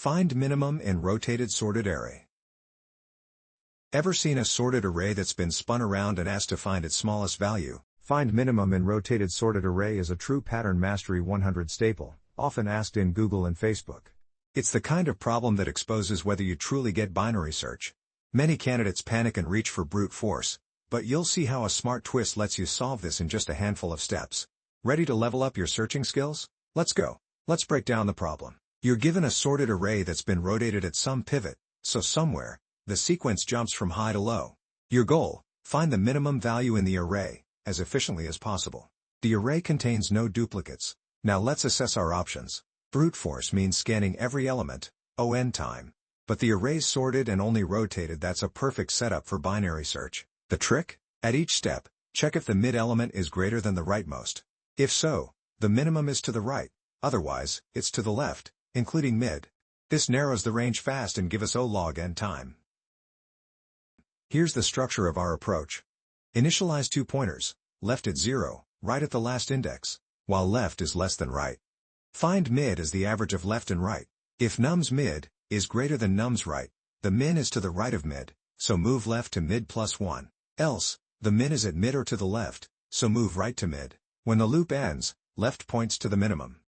Find minimum in rotated sorted array. Ever seen a sorted array that's been spun around and asked to find its smallest value? Find minimum in rotated sorted array is a true pattern mastery 100 staple, often asked in Google and Facebook. It's the kind of problem that exposes whether you truly get binary search. Many candidates panic and reach for brute force, but you'll see how a smart twist lets you solve this in just a handful of steps. Ready to level up your searching skills? Let's go. Let's break down the problem. You're given a sorted array that's been rotated at some pivot, so somewhere, the sequence jumps from high to low. Your goal: find the minimum value in the array, as efficiently as possible. The array contains no duplicates. Now let's assess our options. Brute force means scanning every element, on time. But the array's sorted and only rotated. That's a perfect setup for binary search. The trick? At each step, check if the mid element is greater than the rightmost. If so, the minimum is to the right, otherwise, it's to the left, including mid. This narrows the range fast and gives us O log n time. Here's the structure of our approach. Initialize 2 pointers, left at 0, right at the last index, while left is less than right. Find mid as the average of left and right. If num's mid is greater than num's right, the min is to the right of mid, so move left to mid plus 1. Else, the min is at mid or to the left, so move right to mid. When the loop ends, left points to the minimum.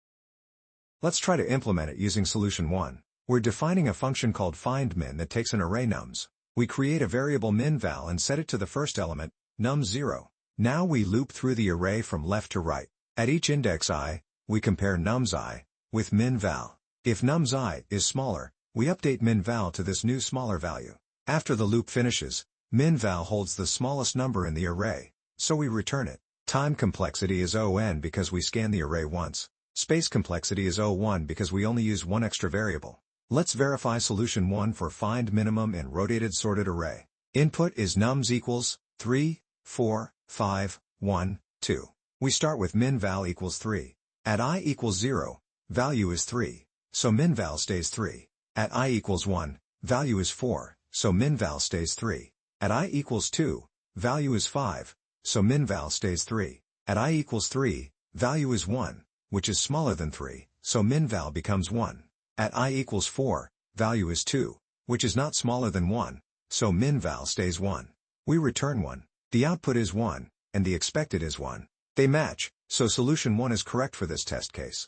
Let's try to implement it using solution 1. We're defining a function called findMin that takes an array nums. We create a variable minval and set it to the first element, num0. Now we loop through the array from left to right. At each index I, we compare nums I with minval. If nums I is smaller, we update minval to this new smaller value. After the loop finishes, minval holds the smallest number in the array, so we return it. Time complexity is O(n) because we scan the array once. Space complexity is O1 because we only use one extra variable. Let's verify solution 1 for find minimum in rotated sorted array. Input is nums equals 3, 4, 5, 1, 2. We start with minval equals 3. At I equals 0, value is 3, so minval stays 3. At I equals 1, value is 4, so minval stays 3. At I equals 2, value is 5, so minval stays 3. At I equals 3, value is 1, which is smaller than 3, so minval becomes 1. At I equals 4, value is 2, which is not smaller than 1, so minval stays 1. We return 1. The output is 1, and the expected is 1. They match, so solution 1 is correct for this test case.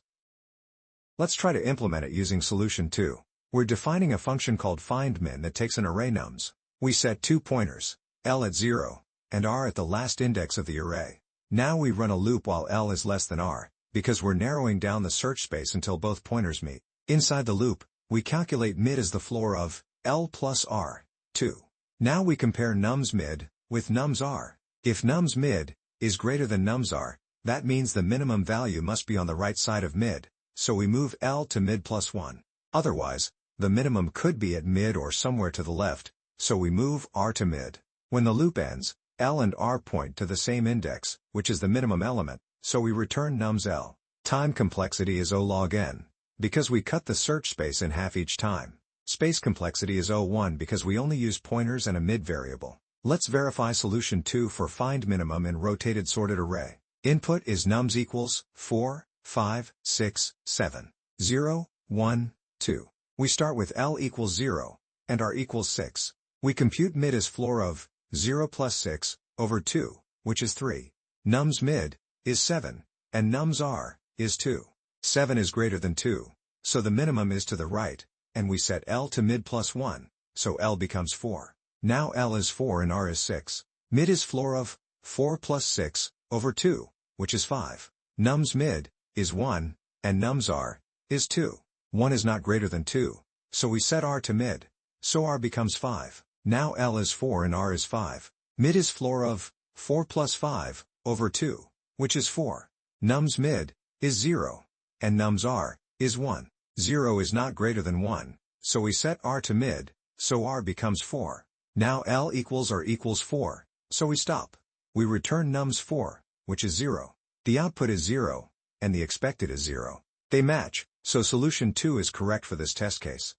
Let's try to implement it using solution 2. We're defining a function called findMin that takes an array nums. We set 2 pointers, L at 0, and R at the last index of the array. Now we run a loop while L is less than R, because we're narrowing down the search space until both pointers meet. Inside the loop, we calculate mid as the floor of L plus R, 2. Now we compare nums mid with nums R. If nums mid is greater than nums R, that means the minimum value must be on the right side of mid, so we move L to mid plus 1. Otherwise, the minimum could be at mid or somewhere to the left, so we move R to mid. When the loop ends, L and R point to the same index, which is the minimum element, so we return nums L. Time complexity is O log n, because we cut the search space in half each time. Space complexity is O1 because we only use pointers and a mid variable. Let's verify solution 2 for find minimum in rotated sorted array. Input is nums equals 4, 5, 6, 7, 0, 1, 2. We start with L equals 0, and R equals 6. We compute mid as floor of 0 plus 6 over 2, which is 3. Nums mid is 7, and nums R is 2. 7 is greater than 2, so the minimum is to the right, and we set L to mid plus 1, so L becomes 4. Now L is 4 and R is 6. Mid is floor of 4 plus 6 over 2, which is 5. Nums mid is 1, and nums R is 2. 1 is not greater than 2, so we set R to mid, so R becomes 5. Now L is 4 and R is 5. Mid is floor of 4 plus 5 over 2, which is 4. Nums mid is 0, and nums R is 1. 0 is not greater than 1, so we set R to mid, so R becomes 4. Now L equals R equals 4, so we stop. We return nums 4, which is 0. The output is 0, and the expected is 0. They match, so solution 2 is correct for this test case.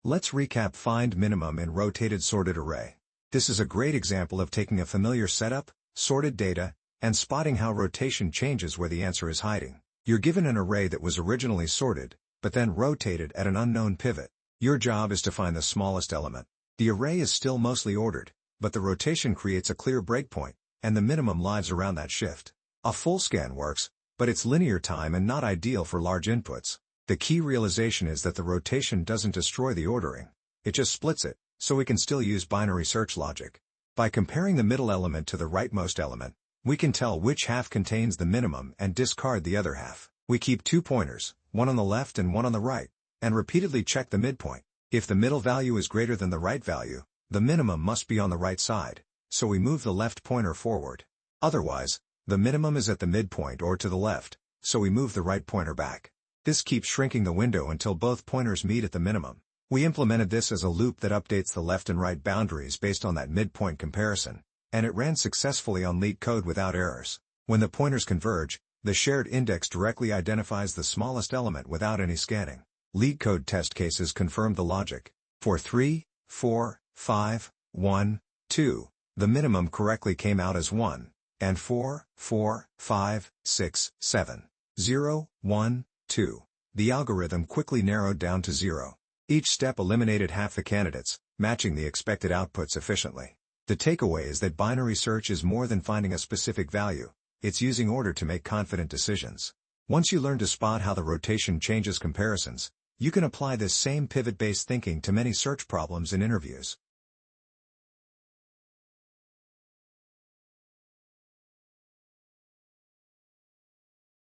Let's recap find minimum in rotated sorted array. This is a great example of taking a familiar setup, sorted data, and spotting how rotation changes where the answer is hiding. You're given an array that was originally sorted, but then rotated at an unknown pivot. Your job is to find the smallest element. The array is still mostly ordered, but the rotation creates a clear breakpoint, and the minimum lives around that shift. A full scan works, but it's linear time and not ideal for large inputs. The key realization is that the rotation doesn't destroy the ordering. It just splits it, so we can still use binary search logic. By comparing the middle element to the rightmost element, we can tell which half contains the minimum and discard the other half. We keep 2 pointers, one on the left and one on the right, and repeatedly check the midpoint. If the middle value is greater than the right value, the minimum must be on the right side, so we move the left pointer forward. Otherwise, the minimum is at the midpoint or to the left, so we move the right pointer back. This keeps shrinking the window until both pointers meet at the minimum. We implemented this as a loop that updates the left and right boundaries based on that midpoint comparison, and it ran successfully on LeetCode without errors. When the pointers converge, the shared index directly identifies the smallest element without any scanning. LeetCode test cases confirmed the logic. For 3, 4, 5, 1, 2, the minimum correctly came out as 1, and 4, 4, 5, 6, 7, 0, 1, 2. The algorithm quickly narrowed down to 0. Each step eliminated half the candidates, matching the expected outputs efficiently. The takeaway is that binary search is more than finding a specific value, it's using order to make confident decisions. Once you learn to spot how the rotation changes comparisons, you can apply this same pivot-based thinking to many search problems in interviews.